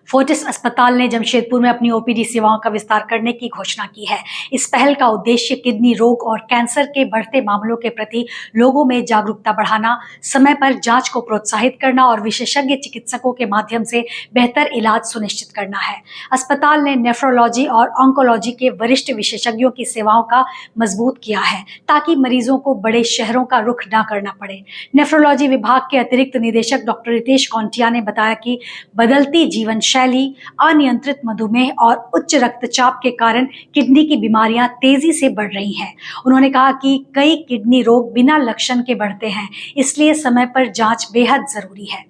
Fortis अस्पताल ने जमशेदपुर में अपनी ओपीडी सेवाओं का विस्तार करने की घोषणा की है। इस पहल का उद्देश्य किडनी रोग और कैंसर के बढ़ते मामलों के प्रति लोगों में जागरूकता बढ़ाना, समय पर जांच को प्रोत्साहित करना और विशेषज्ञ चिकित्सकों के माध्यम से बेहतर इलाज सुनिश्चित करना है। अस्पताल ने नेफ्रोलॉजी और ऑन्कोलॉजी के वरिष्ठ विशेषज्ञों की सेवाओं का मजबूत किया है ताकि मरीजों को बड़े शहरों का रुख न करना पड़े। नेफ्रोलॉजी विभाग के अतिरिक्त निदेशक डॉक्टर रितेश कौंटिया ने बताया कि बदलती जीवन शैली, अनियंत्रित मधुमेह और उच्च रक्तचाप के कारण किडनी की बीमारियां तेजी से बढ़ रही हैं। उन्होंने कहा कि कई किडनी रोग बिना लक्षण के बढ़ते हैं, इसलिए समय पर जांच बेहद जरूरी है।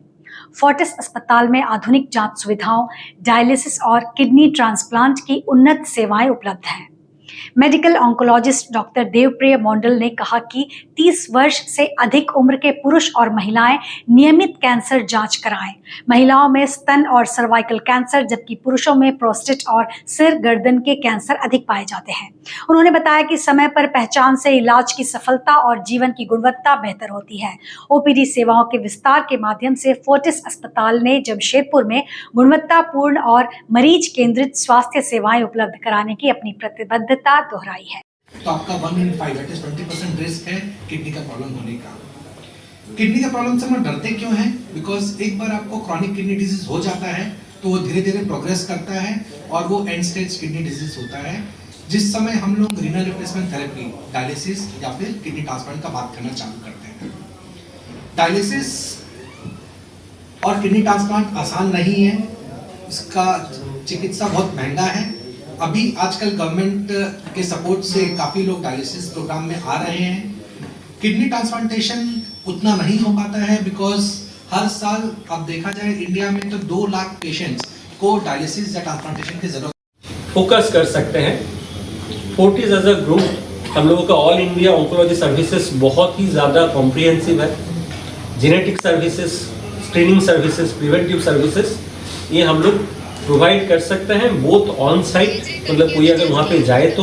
फोर्टिस अस्पताल में आधुनिक जांच सुविधाओं, डायलिसिस और किडनी ट्रांसप्लांट की उन्नत सेवाएं उपलब्ध हैं। मेडिकल ऑन्कोलॉजिस्ट डॉक्टर देवप्रिय मंडल ने कहा कि 30 वर्ष से अधिक उम्र के पुरुष और महिलाएं नियमित कैंसर जांच कराएं। महिलाओं में स्तन और सर्वाइकल कैंसर, जबकि पुरुषों में प्रोस्टेट और सिर गर्दन के कैंसर अधिक पाए जाते हैं। उन्होंने बताया कि समय पर पहचान से इलाज की सफलता और जीवन की गुणवत्ता बेहतर होती है। ओपीडी सेवाओं के विस्तार के माध्यम से फोर्टिस अस्पताल ने जमशेदपुर में गुणवत्तापूर्ण और मरीज केंद्रित स्वास्थ्य सेवाएं उपलब्ध कराने की अपनी प्रतिबद्धता दोहराई है। तो आपका 1 in 5 दैट इज 20% रिस्क है किडनी का प्रॉब्लम होने का। किडनी का प्रॉब्लम से हम डरते क्यों हैं? बिकॉज एक बार आपको क्रॉनिक किडनी डिजीज हो जाता है तो वो धीरे धीरे प्रोग्रेस करता है और वो एंड स्टेज किडनी डिजीज होता है, जिस समय हम लोग रीनल रिप्लेसमेंट थेरेपी, डायलिसिस या फिर किडनी ट्रांसप्लांट का बात करना चालू करते हैं। डायलिसिस और किडनी ट्रांसप्लांट आसान नहीं है, इसका चिकित्सा बहुत महंगा है। अभी आजकल गवर्नमेंट के सपोर्ट से काफ़ी लोग डायलिसिस प्रोग्राम में आ रहे हैं। किडनी ट्रांसप्लांटेशन उतना नहीं हो पाता है बिकॉज हर साल अब देखा जाए इंडिया में तो 2 लाख पेशेंट्स को डायलिसिस या ट्रांसप्लांटेशन की जरूरत फोकस कर सकते हैं। फोर्टिस एज अ ग्रुप हम लोगों का ऑल इंडिया ऑन्कोलॉजी सर्विसेज बहुत ही ज़्यादा कॉम्प्रिहेंसिव है। Genetic services, screening services, preventive services ये हम लोग प्रोवाइड कर सकते हैं, बोथ ऑन साइट, मतलब कोई अगर वहाँ पे जाए तो,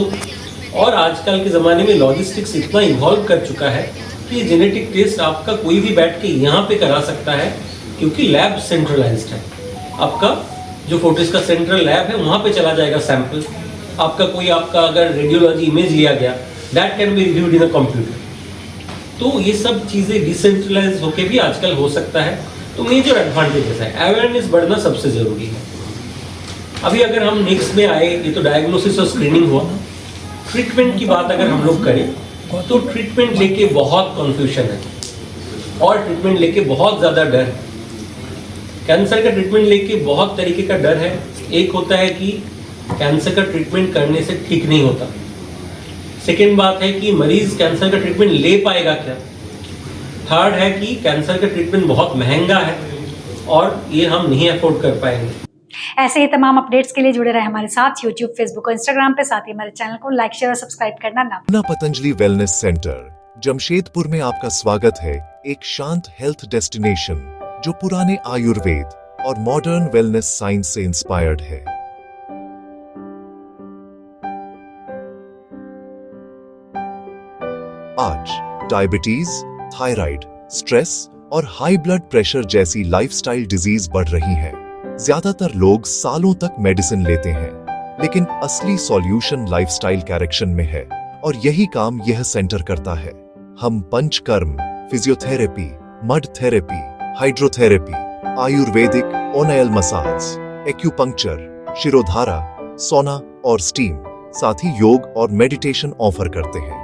और आजकल के ज़माने में लॉजिस्टिक्स इतना इवॉल्व कर चुका है कि जेनेटिक टेस्ट आपका कोई भी बैठ के यहाँ पे करा सकता है क्योंकि लैब सेंट्रलाइज्ड है। आपका जो फोर्टिस का सेंट्रल लैब है वहाँ पे चला जाएगा सैंपल। आपका अगर रेडियोलॉजी इमेज लिया गया, that can be reviewed in a computer. तो ये सब चीज़ें डिसेंट्रलाइज होके भी आजकल हो सकता है। तो मेजर एडवांटेजेस है, अवेयरनेस बढ़ना सबसे ज़रूरी है। अभी अगर हम नेक्स्ट में आए, ये तो डायग्नोसिस और स्क्रीनिंग हुआ। ट्रीटमेंट की बात अगर हम लोग करें तो ट्रीटमेंट लेके बहुत कन्फ्यूजन है और ट्रीटमेंट लेके बहुत ज़्यादा डर है। कैंसर का ट्रीटमेंट लेके बहुत तरीके का डर है। एक होता है कि कैंसर का ट्रीटमेंट करने से ठीक नहीं होता। सेकेंड बात है कि मरीज कैंसर का ट्रीटमेंट ले पाएगा क्या। थर्ड है कि कैंसर का ट्रीटमेंट बहुत महंगा है और ये हम नहीं अफोर्ड कर पाएंगे। ऐसे ही तमाम अपडेट्स के लिए जुड़े रहे हमारे साथ यूट्यूब, फेसबुक और इंस्टाग्राम पे। साथ ही हमारे चैनल को लाइक, शेयर और सब्सक्राइब करना ना भूलें। पतंजलि वेलनेस सेंटर जमशेदपुर में आपका स्वागत है। एक शांत हेल्थ डेस्टिनेशन जो पुराने आयुर्वेद और मॉडर्न वेलनेस साइंस से इंस्पायर्ड है। आज डायबिटीज, थायराइड, स्ट्रेस और हाई ब्लड प्रेशर जैसी लाइफस्टाइल डिजीज बढ़ रही हैं। ज्यादातर लोग सालों तक मेडिसिन लेते हैं, लेकिन असली सॉल्यूशन लाइफस्टाइल करेक्शन में है और यही काम यह सेंटर करता है। हम panchakarma, physiotherapy, mud therapy, hydrotherapy, ayurvedic oil massage, acupuncture, shirodhara, sauna और स्टीम, साथ ही योग और मेडिटेशन ऑफर करते हैं।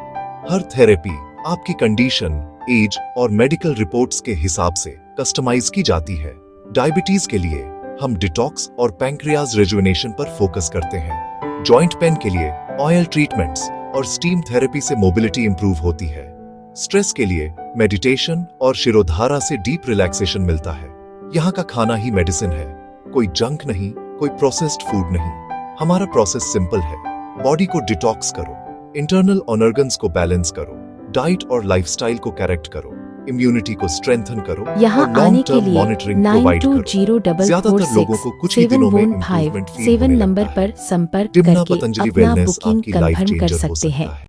हर थेरेपी आपकी कंडीशन, एज और मेडिकल रिपोर्ट्स के हिसाब से कस्टमाइज की जाती है। डायबिटीज के लिए हम डिटॉक्स और पैंक्रियाज रेजुवेनेशन पर फोकस करते हैं। जॉइंट पेन के लिए ऑयल ट्रीटमेंट्स और स्टीम थेरेपी से मोबिलिटी इंप्रूव होती है। स्ट्रेस के लिए मेडिटेशन और शिरोधारा से डीप रिलैक्सेशन मिलता है। यहाँ का खाना ही मेडिसिन है, कोई जंक नहीं, कोई प्रोसेस्ड फूड नहीं। हमारा प्रोसेस सिंपल है। बॉडी को डिटॉक्स करो, इंटरनल ऑर्गन्स को बैलेंस करो, डाइट और लाइफस्टाइल को करेक्ट करो, इम्यूनिटी को स्ट्रेंथन करो यहाँ और लॉन्ग टर्म मॉनिटरिंग प्रोवाइड करो। ज्यादातर लोगों को कुछ ही दिनों में इंप्रूवमेंट फील होने लगता है। नंबर पर संपर्क डिमना करके पतंजलि अपना वेलनेस बुकिंग आपकी लाइफ कंफर्म कर चेंजर हो सकते सकता हैं। है।